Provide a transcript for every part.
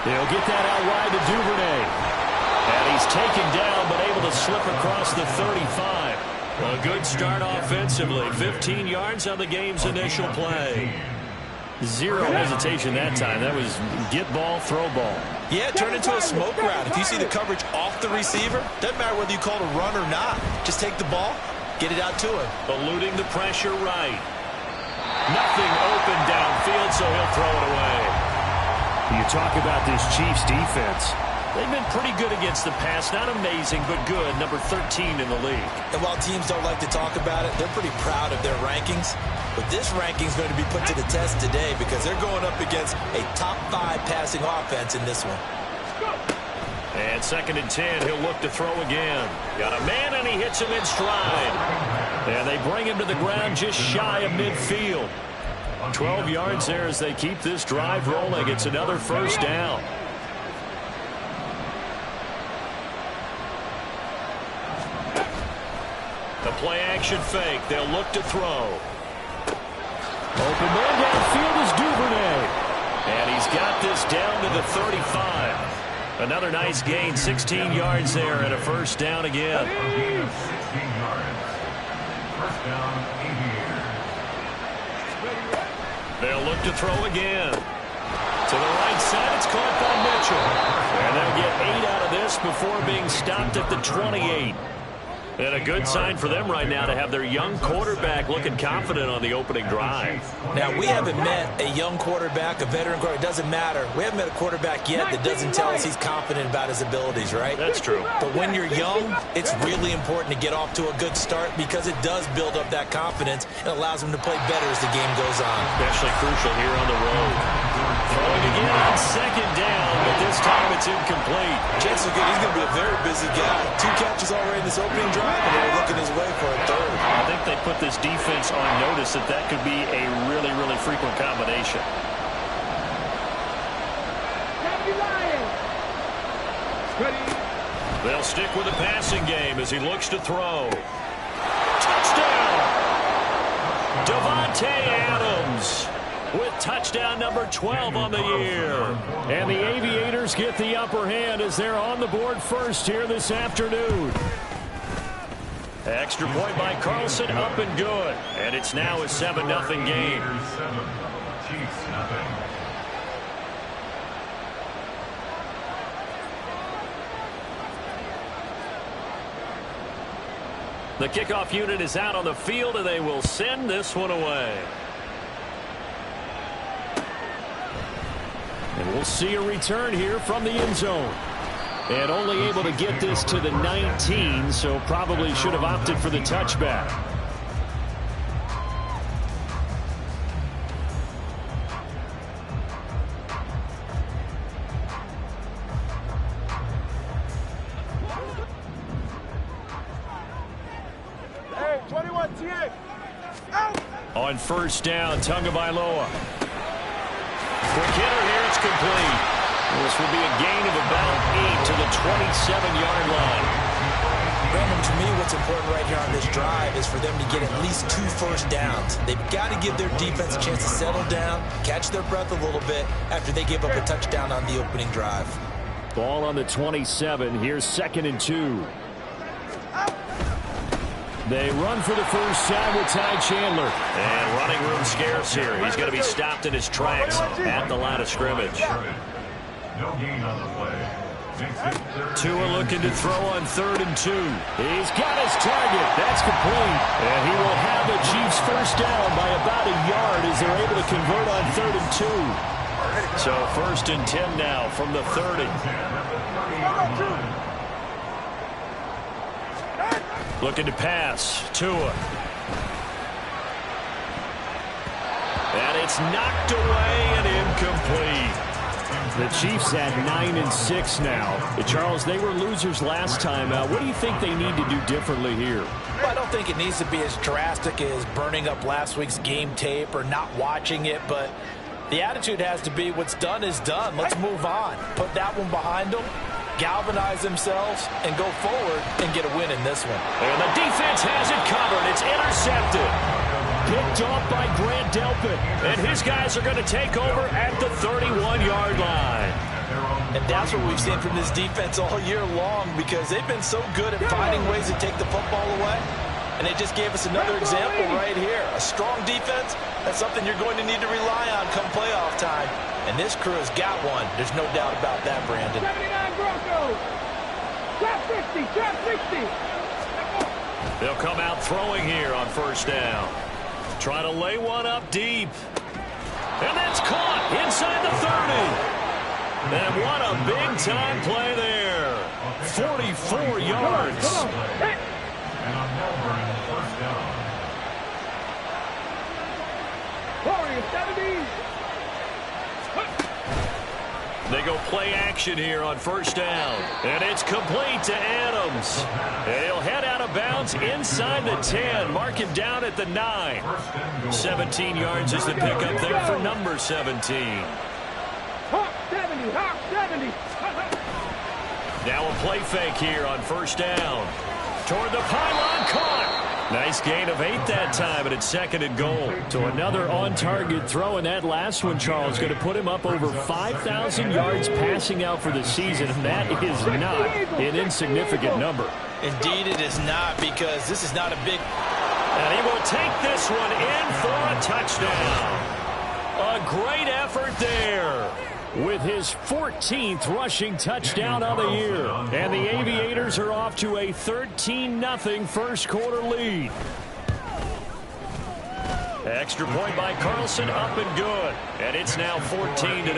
He'll get that out wide to Duvernay. And he's taken down, but able to slip across the 35. A good start offensively. 15 yards on the game's initial play. Zero hesitation that time. That was get ball, throw ball. Yeah, it turned into a smoke route. If you see the coverage off the receiver, doesn't matter whether you call it a run or not. Just take the ball, get it out to him. Eluding the pressure right. Nothing open downfield, so he'll throw it away. You talk about this Chiefs defense. They've been pretty good against the pass. Not amazing, but good. Number 13 in the league. And while teams don't like to talk about it, they're pretty proud of their rankings. But this ranking is going to be put to the test today because they're going up against a top 5 passing offense in this one. And 2nd and 10, he'll look to throw again. Got a man, and he hits him in stride. And they bring him to the ground just shy of midfield. 12 yards there as they keep this drive rolling. It's another first down. The play-action fake. They'll look to throw. Open man downfield is Duvernay. And he's got this down to the 35. Another nice gain, 16 yards there, and a first down again. They'll look to throw again. To the right side, it's caught by Mitchell. And they'll get 8 out of this before being stopped at the 28. And a good sign for them right now to have their young quarterback looking confident on the opening drive. Now, we haven't met a young quarterback, a veteran quarterback. It doesn't matter. We haven't met a quarterback yet that doesn't tell us he's confident about his abilities, right? That's true. But when you're young, it's really important to get off to a good start because it does build up that confidence and allows him to play better as the game goes on. Especially crucial here on the road. Throwing again on 2nd down, but this time it's incomplete. Chances are good he's going to be a very busy guy. 2 catches already in this opening drive. And they're looking his way for a 3rd. I think they put this defense on notice that that could be a really, really frequent combination. They'll stick with the passing game as he looks to throw. Touchdown! Davante Adams with touchdown number 12 on the year. And the Aviators get the upper hand as they're on the board first here this afternoon. Extra point by Carlson, up and good. And it's now a 7-0 game. The kickoff unit is out on the field, and they will send this one away. And we'll see a return here from the end zone. And only able to get this to the 19, so probably should have opted for the touchback. Hey, 21 TA. Out. On first down, Tagovailoa. Quick hitter here, it's complete. This will be a gain of about 8 to the 27-yard line. Brandon, to me, what's important right here on this drive is for them to get at least 2 first downs. They've got to give their defense a chance to settle down, catch their breath a little bit after they give up a touchdown on the opening drive. Ball on the 27. Here's 2nd and 2. They run for the first time with Ty Chandler. And running room scarce here. He's going to be stopped in his tracks at the line of scrimmage. No gain on the play. Tua looking to throw on 3rd and 2. He's got his target. That's complete. And he will have the Chiefs first down by about a yard as they're able to convert on 3rd and 2. So 1st and 10 now from the 30. Looking to pass. Tua. And it's knocked away and incomplete. The Chiefs at 9-6 now. Charles, they were losers last time. What do you think they need to do differently here? Well, I don't think it needs to be as drastic as burning up last week's game tape or not watching it, but the attitude has to be what's done is done. Let's move on. Put that one behind them, galvanize themselves, and go forward and get a win in this one. And the defense has it covered. It's intercepted. Picked off by Grant Delpit. And his guys are going to take over at the 31-yard line. And that's what we've seen from this defense all year long, because they've been so good at finding ways to take the football away. And they just gave us another example right here. A strong defense, that's something you're going to need to rely on come playoff time. And this crew has got one. There's no doubt about that, Brandon. 79 Broncos. Trap 50, trap 60. They'll come out throwing here on first down. Try to lay one up deep. And that's caught inside the 30. And what a big-time play there. 44 yards. Come on. Hey. And a Melbourne first down. Warriors 70. They go play action here on first down. And it's complete to Adams. And he'll head out of bounds inside the 10. Mark him down at the 9. 17 yards is the pickup there for number 17. Hawk 70, Hawk 70. Now a play fake here on first down. Toward the pylon, caught. Nice gain of 8 that time, and it's second and goal. So another on-target throw, and that last one, Charles, going to put him up over 5,000 yards passing out for the season, and that is not an insignificant number. Indeed it is not, because this is not a big... And he will take this one in for a touchdown. A great effort there, with his 14th rushing touchdown of the year. And the Aviators are off to a 13-0 first quarter lead. Extra point by Carlson, up and good. And it's now 14-0. 14.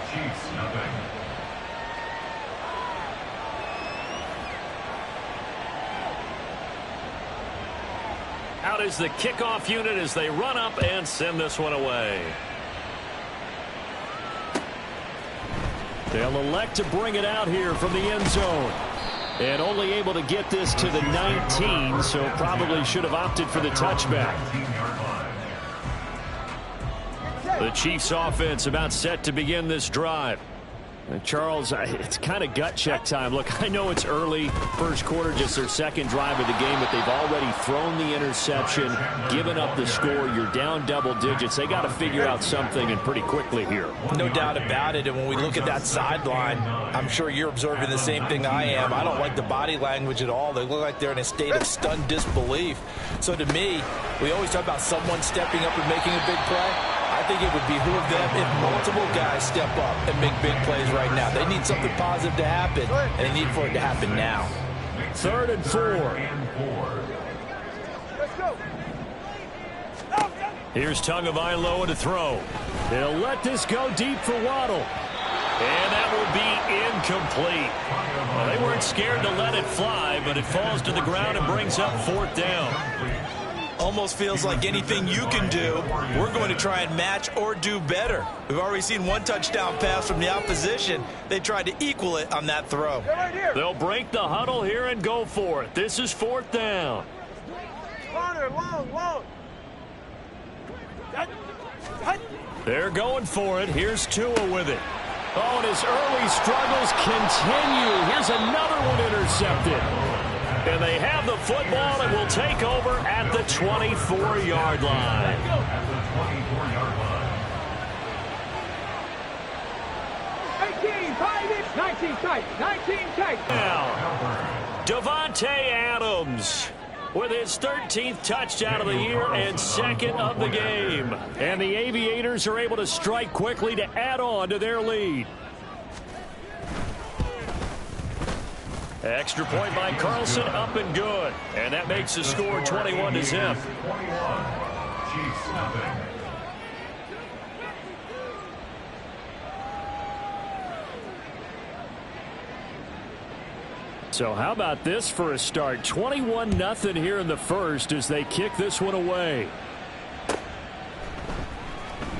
Chiefs, nothing. Out is the kickoff unit as they run up and send this one away. They'll elect to bring it out here from the end zone. And only able to get this to the 19, so probably should have opted for the touchback. The Chiefs offense about set to begin this drive. Charles, it's kind of gut check time. Look, I know it's early, first quarter, just their second drive of the game, but they've already thrown the interception, given up the score. You're down double digits. They got to figure out something, and pretty quickly here. No doubt about it, and when we look at that sideline, I'm sure you're observing the same thing I am. I don't like the body language at all. They look like they're in a state of stunned disbelief. So to me, we always talk about someone stepping up and making a big play. I think it would behoove them if multiple guys step up and make big plays right now. They need something positive to happen, and they need for it to happen now. 3rd and 4. Let's go. Here's Tagovailoa to throw. They'll let this go deep for Waddle. And that will be incomplete. Well, they weren't scared to let it fly, but it falls to the ground and brings up 4th down. Almost feels like anything you can do, we're going to try and match or do better. We've already seen one touchdown pass from the opposition. They tried to equal it on that throw. Right here. They'll break the huddle here and go for it. This is 4th down. Corner, long. They're going for it. Here's Tua with it. Oh, and his early struggles continue. Here's another one intercepted. And they have the football and will take over at the 24-yard line. At the 24-yard line. 18 tight. 19 tight. Now, Davante Adams with his 13th touchdown of the year and 2nd of the game. And the Aviators are able to strike quickly to add on to their lead. Extra point by Carlson, up and good. And that makes the score 21-0. 21. Chiefs, nothing. So how about this for a start? 21-0 here in the first as they kick this one away.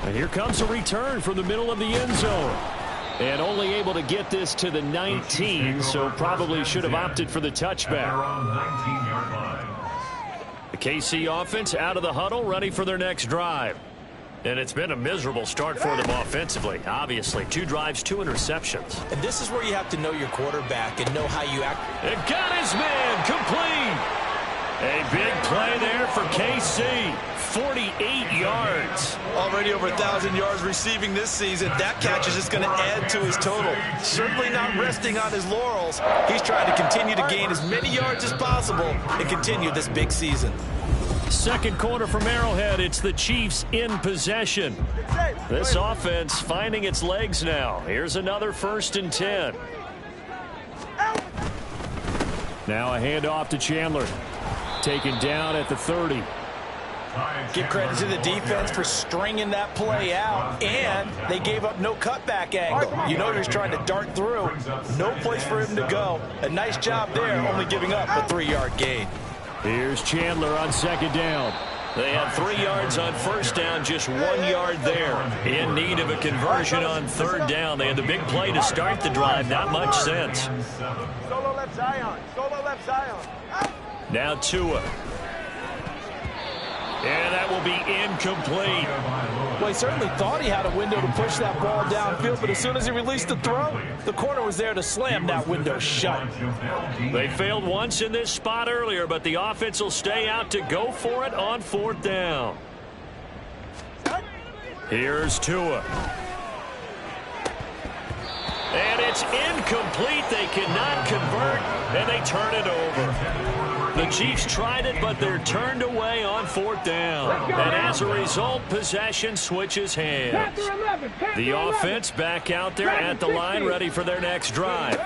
And here comes a return from the middle of the end zone. And only able to get this to the 19, so probably should have opted for the touchback. The KC offense out of the huddle, ready for their next drive. And it's been a miserable start for them offensively. Obviously, 2 drives, 2 interceptions. And this is where you have to know your quarterback and know how you act. And got his man complete. A big play there for KC. 48 yards. Already over 1,000 yards receiving this season. That catch is just going to add to his total. Certainly not resting on his laurels. He's trying to continue to gain as many yards as possible and continue this big season. Second quarter from Arrowhead. It's the Chiefs in possession. This offense finding its legs now. Here's another 1st and 10. Now a handoff to Chandler. Taken down at the 30. Give credit to the defense for stringing that play out, and they gave up no cutback angle. You know he's trying to dart through. No place for him to go. A nice job there, only giving up a 3-yard gain. Here's Chandler on 2nd down. They had 3 yards on 1st down, just 1 yard there. In need of a conversion on 3rd down. They had the big play to start the drive. Not much sense. Solo left Zion. Solo left Zion. Now Tua. And that will be incomplete. Well, he certainly thought he had a window to push that ball downfield, but as soon as he released the throw, the corner was there to slam that window shut. They failed once in this spot earlier, but the offense will stay out to go for it on 4th down. Here's Tua. And it's incomplete. They cannot convert, and they turn it over. The Chiefs tried it, but they're turned away on 4th down. And as a result, possession switches hands. The offense back out there at the line, ready for their next drive.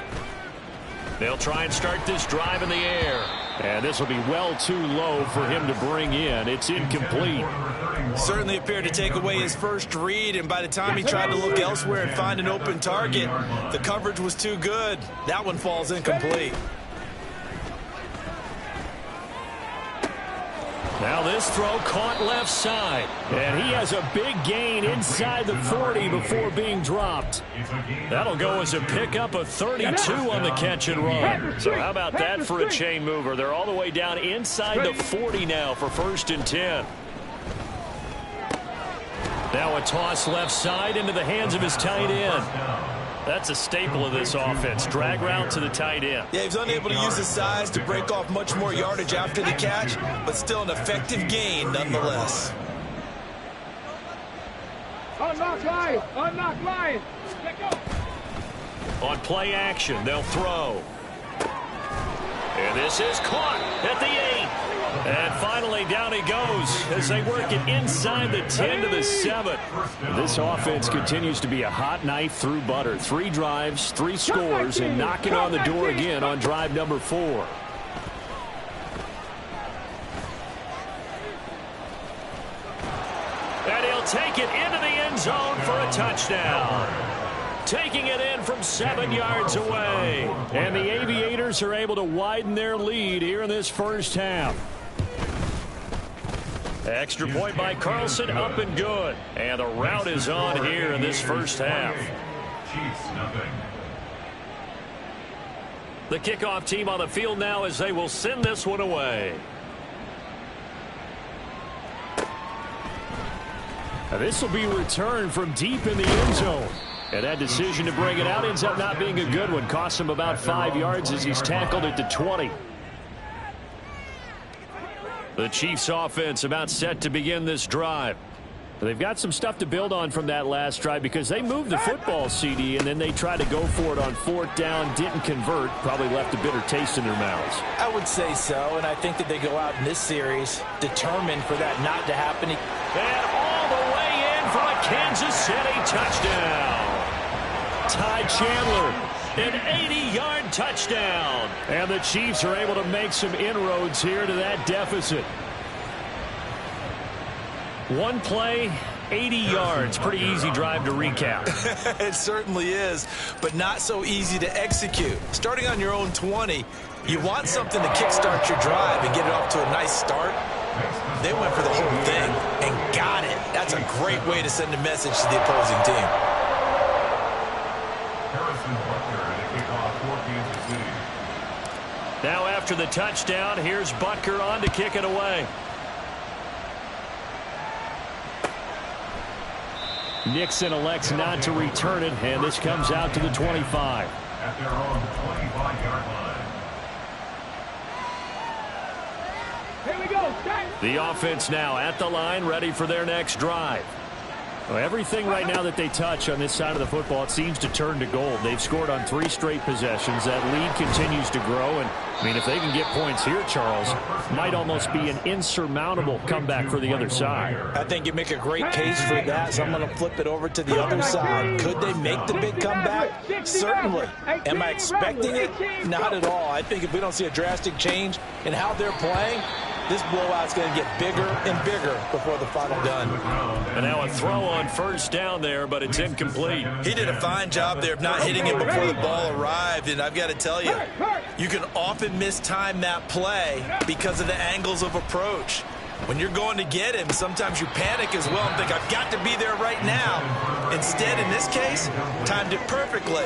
They'll try and start this drive in the air. And this will be well too low for him to bring in. It's incomplete. Certainly appeared to take away his first read, and by the time he tried to look elsewhere and find an open target, the coverage was too good. That one falls incomplete. Now this throw caught left side. And he has a big gain inside the 40 before being dropped. That'll go as a pickup of 32 on the catch and run. So how about that for a chain mover? They're all the way down inside the 40 now for 1st and 10. Now a toss left side into the hands of his tight end. That's a staple of this offense. Drag route to the tight end. Yeah, he's unable to use his size to break off much more yardage after the catch, but still an effective gain nonetheless. Unlock line. Unlock line. Let go. On play action, they'll throw. And this is caught at the 8. And finally, down he goes as they work it inside the 10 to the 7. This offense continues to be a hot knife through butter. 3 drives, 3 scores, and knocking on the door again on drive number 4. And he'll take it into the end zone for a touchdown. Taking it in from 7 yards away. And the Aviators are able to widen their lead here in this first half. Extra point by Carlson, up and good. And the route is on here in this first half. The kickoff team on the field now as they will send this one away. Now this will be returned from deep in the end zone. And that decision to bring it out ends up not being a good one. Costs him about 5 yards as he's tackled at the 20. The Chiefs offense about set to begin this drive. They've got some stuff to build on from that last drive because they moved the football, CD, and then they tried to go for it on 4th down, didn't convert, probably left a bitter taste in their mouths. I would say so, and I think that they go out in this series determined for that not to happen. And all the way in from a Kansas City touchdown. Ty Chandler. An 80-yard touchdown. And the Chiefs are able to make some inroads here to that deficit. One play, 80 yards. Pretty easy drive to recap. It certainly is, but not so easy to execute. Starting on your own 20, you want something to kickstart your drive and get it off to a nice start. They went for the whole thing and got it. That's a great way to send a message to the opposing team. Now after the touchdown, here's Butker on to kick it away. Nixon elects not to return it, and this comes out to the 25. At their own 25-yard line. The offense now at the line, ready for their next drive. Well, everything right now that they touch on this side of the football, it seems to turn to gold. They've scored on 3 straight possessions. That lead continues to grow. And, I mean, if they can get points here, Charles, might almost be an insurmountable comeback for the other side. I think you make a great case for that, so I'm going to flip it over to the other side. Could they make the big comeback? Certainly. Am I expecting it? Not at all. I think if we don't see a drastic change in how they're playing, this blowout's going to get bigger and bigger before the final gun. And now a throw on first down there, but it's incomplete. He did a fine job there of not hitting it before the ball arrived, and I've got to tell you, you can often mistime that play because of the angles of approach. When you're going to get him, sometimes you panic as well and think, I've got to be there right now. Instead, in this case, timed it perfectly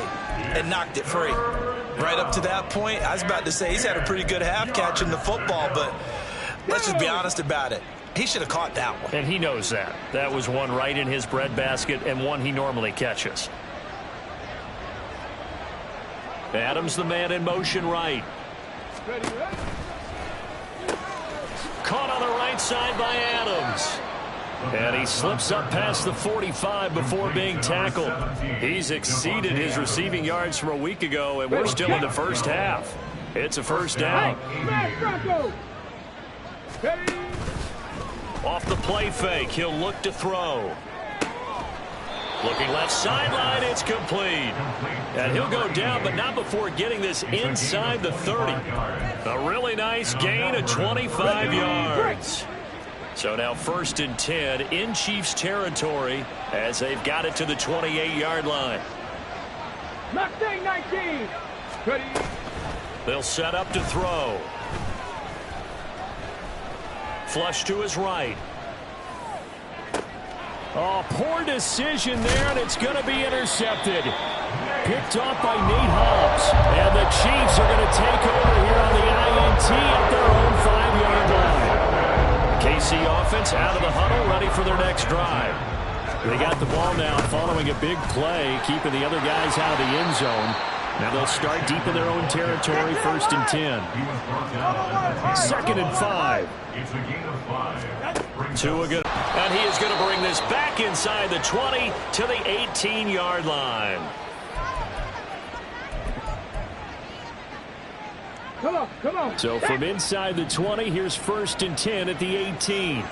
and knocked it free. Right up to that point, I was about to say he's had a pretty good half catching the football, but let's just be honest about it. He should have caught that one. And he knows that. That was one right in his breadbasket and one he normally catches. Adams, the man in motion right. Caught on the right side by Adams. And he slips up past the 45 before being tackled. He's exceeded his receiving yards from a week ago, and we're still in the first half. It's a first down. Off the play fake, he'll look to throw. Looking left sideline, it's complete. And he'll go down, but not before getting this inside the 30. A really nice gain of 25 yards. So now 1st and 10 in Chiefs territory as they've got it to the 28-yard line. Mustang 19. They'll set up to throw. Flush to his right. Oh, poor decision there, and it's going to be intercepted. Picked off by Nate Hobbs. And the Chiefs are going to take over here on the INT at their own 5-yard line. KC offense out of the huddle, ready for their next drive. They got the ball now following a big play, keeping the other guys out of the end zone. Now they'll start deep in their own territory, 1st and 10. 2nd and 5. It's a gain of 5. Tua good. And he is going to bring this back inside the 20 to the 18-yard line. Come on. So from inside the 20, here's 1st and 10 at the 18.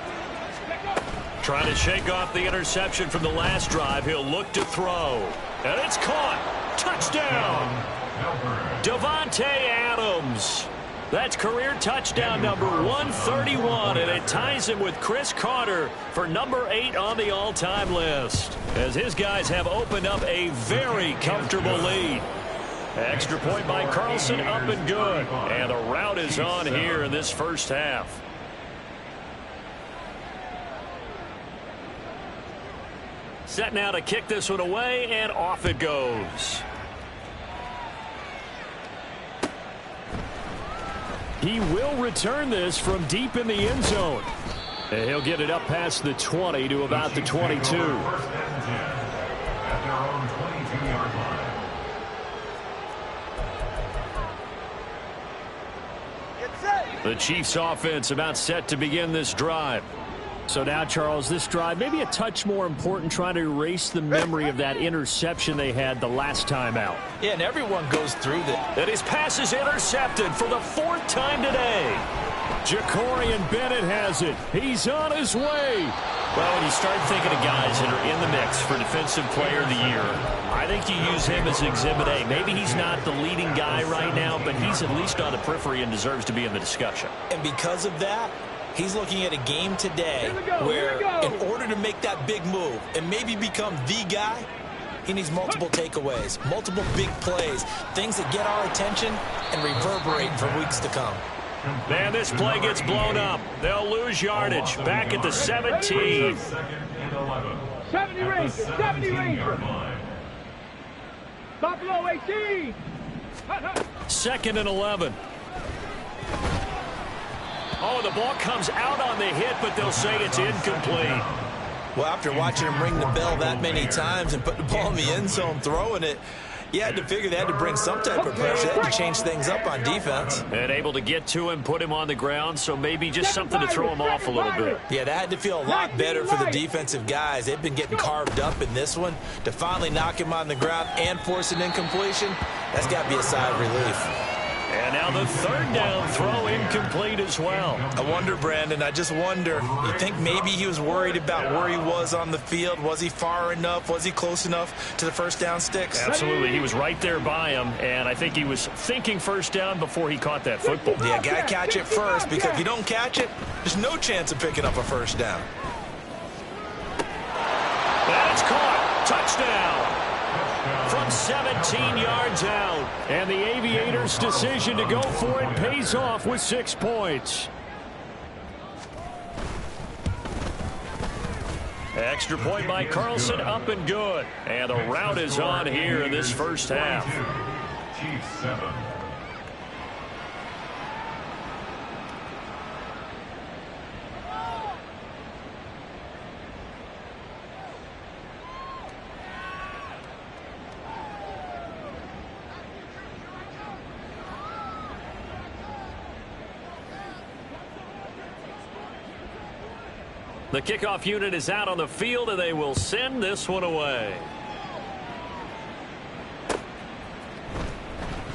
Trying to shake off the interception from the last drive. He'll look to throw. And it's caught. Touchdown. Davante Adams. That's career touchdown number 131, and it ties him with Chris Carter for number 8 on the all-time list, as his guys have opened up a very comfortable lead. Extra point by Carlson, up and good. And the route is on here in this first half. Set now to kick this one away, and off it goes. He will return this from deep in the end zone. And he'll get it up past the 20 to about the 22. At their own 22-yard line. The Chiefs offense about set to begin this drive. So now, Charles, this drive maybe a touch more important, trying to erase the memory of that interception they had the last time out. Yeah, and everyone goes through that. And his pass is intercepted for the 4th time today. Jacorian Bennett has it. He's on his way. Well, when you start thinking of guys that are in the mix for Defensive Player of the Year, I think you use him as Exhibit A. Maybe he's not the leading guy right now, but he's at least on the periphery and deserves to be in the discussion. And because of that, he's looking at a game today where in order to make that big move and maybe become the guy, he needs multiple takeaways, multiple big plays, things that get our attention and reverberate for weeks to come. Man, this play gets blown up. They'll lose yardage. Back at the 17. 70 Rangers, 70 Rangers. Buffalo 18. 2nd and 11. Oh, the ball comes out on the hit, but they'll say it's incomplete. Well, after watching him ring the bell that many times and put the ball in the end zone, throwing it, You had to figure they had to bring some type of pressure. They had to change things up on defense. And able to get to him, put him on the ground, so maybe just something to throw him off a little bit. Yeah, that had to feel a lot better for the defensive guys. They've been getting carved up in this one. To finally knock him on the ground and force an incompletion, that's got to be a sigh of relief. And now the third down throw incomplete as well. I wonder, Brandon, I just wonder, you think maybe he was worried about where he was on the field? Was he far enough? Was he close enough to the first down sticks? Absolutely. He was right there by him, and I think he was thinking first down before he caught that football. Yeah, got to catch it first, because if you don't catch it, there's no chance of picking up a first down. That's caught. Touchdown. From 17 yards out. And the Aviators' decision to go for it pays off with 6 points. Extra point by Carlson, up and good. And the route is on here in this first half. Chiefs 7. The kickoff unit is out on the field, and they will send this one away.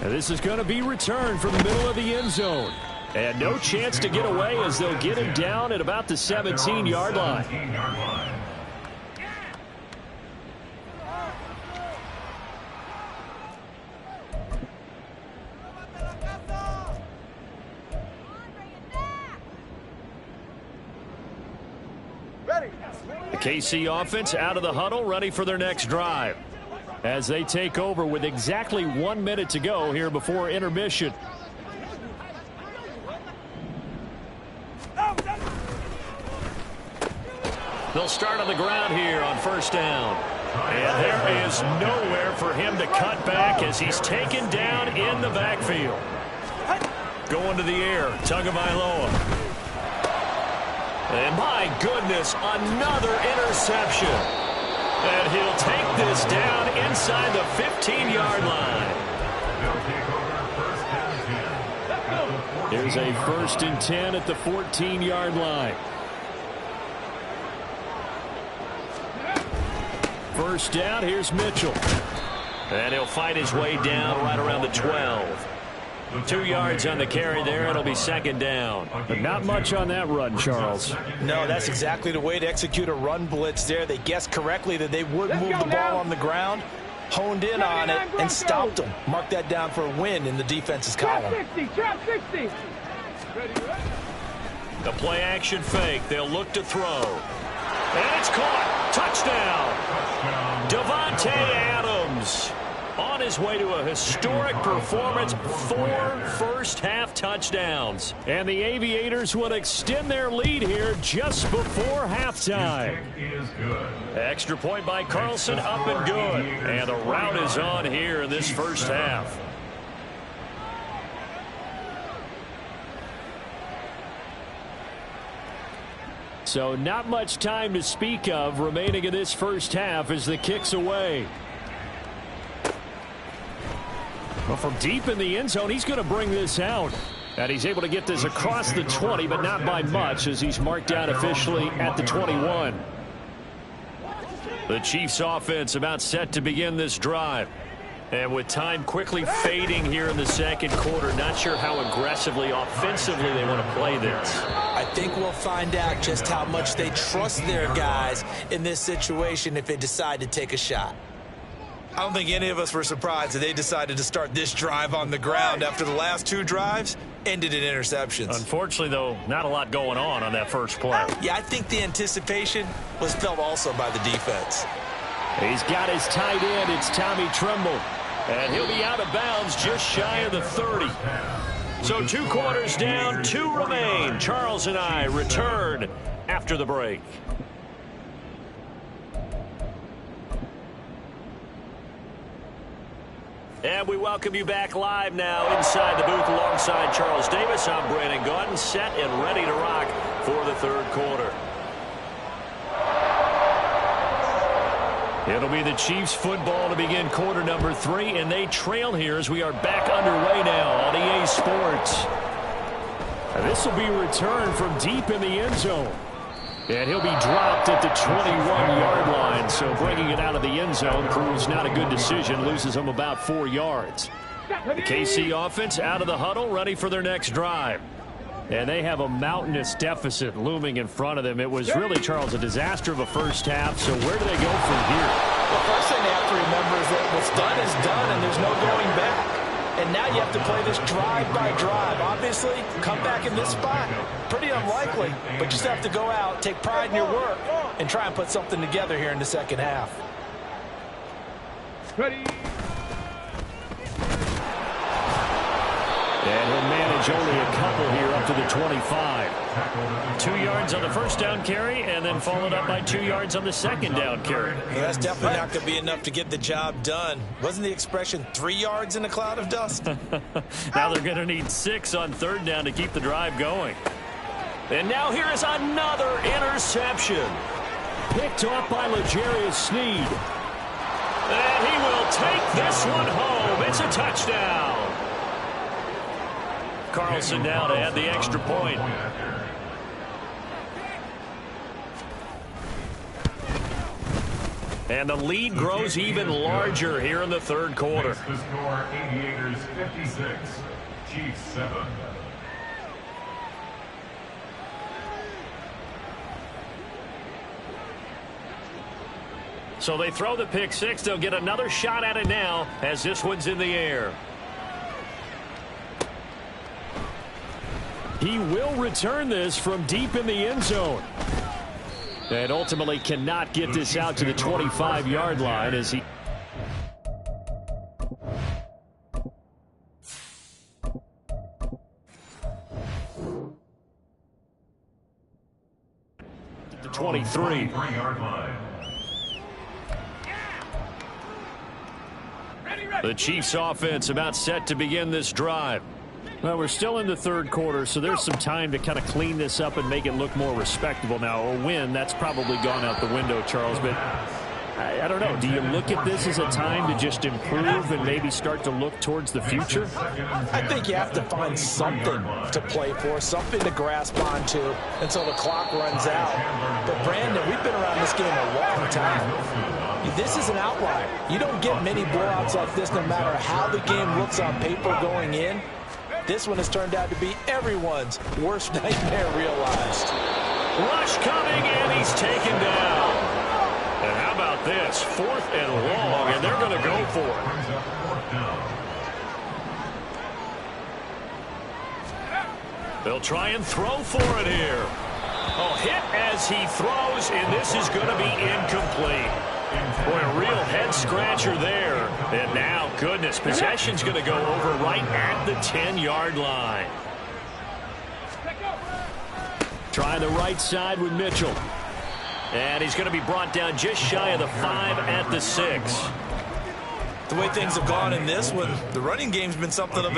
And this is going to be returned from the middle of the end zone. And no chance to get away as they'll get him down at about the 17-yard line. The KC offense out of the huddle, ready for their next drive as they take over with exactly 1 minute to go here before intermission. They'll start on the ground here on first down. And there is nowhere for him to cut back as he's taken down in the backfield. Going to the air, Tagovailoa. And my goodness, another interception. And he'll take this down inside the 15-yard line. Here's a 1st and 10 at the 14-yard line. First down, here's Mitchell. And he'll fight his way down right around the 12. 2 yards on the carry there. It'll be second down. But not much on that run, Charles. No, that's exactly the way to execute a run blitz there. They guessed correctly that they would move the ball on the ground, honed in on it, and stopped them. Mark that down for a win in the defense's column. Trap 60. The play action fake. They'll look to throw. And it's caught. Touchdown. Davante Adams. On his way to a historic performance, 4 first-half touchdowns. And the Aviators will extend their lead here just before halftime. Extra point by Carlson, up and good. And the route is on here in this first half. So not much time to speak of remaining in this first half as the kick's away. Well, from deep in the end zone, he's going to bring this out. And he's able to get this across the 20, but not by much as he's marked down officially at the 21. The Chiefs offense about set to begin this drive. And with time quickly fading here in the second quarter, not sure how aggressively, offensively they want to play this. I think we'll find out just how much they trust their guys in this situation if they decide to take a shot. I don't think any of us were surprised that they decided to start this drive on the ground after the last 2 drives ended in interceptions. Unfortunately, though, not a lot going on that first play. Yeah, I think the anticipation was felt also by the defense. He's got his tight end. It's Tommy Tremble. And he'll be out of bounds just shy of the 30. So 2 quarters down, 2 remain. Charles and I return after the break. And we welcome you back live now inside the booth alongside Charles Davis. I'm Brandon Gaudin, set and ready to rock for the third quarter. It'll be the Chiefs football to begin quarter number 3, and they trail here as we are back underway now on EA Sports. And this will be returned from deep in the end zone. And he'll be dropped at the 21-yard line, so bringing it out of the end zone proves not a good decision, loses him about 4 yards. The KC offense out of the huddle, ready for their next drive. And they have a mountainous deficit looming in front of them. It was really, Charles, a disaster of a first half, so where do they go from here? The first thing they have to remember is that what's done is done, and there's no going back. And now you have to play this drive by drive. Obviously, come back in this spot, pretty unlikely. But you just have to go out, take pride in your work, and try and put something together here in the second half. Ready. And he'll manage only a couple here up to the 25. 2 yards on the first down carry, and then followed up by 2 yards on the second down carry. Well, that's definitely not going to be enough to get the job done. Wasn't the expression 3 yards in a cloud of dust? Now they're going to need 6 on third down to keep the drive going. And now here is another interception. Picked off by L'Jarius Sneed. And he will take this one home. It's a touchdown. Carlson now to add the extra point. And the lead grows even larger here in the third quarter. The score, Aviators 56, Chiefs 7. So they throw the pick six. They'll get another shot at it now as this one's in the air. He will return this from deep in the end zone. And ultimately cannot get this out to the 25-yard line as he... The 23. 23-yard line. The Chiefs offense about set to begin this drive. Well, we're still in the third quarter, so there's some time to kind of clean this up and make it look more respectable now. A win, that's probably gone out the window, Charles, but I don't know. Do you look at this as a time to just improve and maybe start to look towards the future? I think you have to find something to play for, something to grasp onto until the clock runs out. But, Brandon, we've been around this game a long time. This is an outlier. You don't get many blowouts like this no matter how the game looks on paper going in. This one has turned out to be everyone's worst nightmare realized. Rush coming, and he's taken down. And how about this? 4th and long, and they're going to go for it. They'll try and throw for it here. Oh, hit as he throws, and this is going to be incomplete. Boy, a real head-scratcher there. And now, goodness, possession's going to go over right at the 10-yard line. Trying the right side with Mitchell. And he's going to be brought down just shy of the 5 at the 6. The way things have gone in this one, the running game's been something of a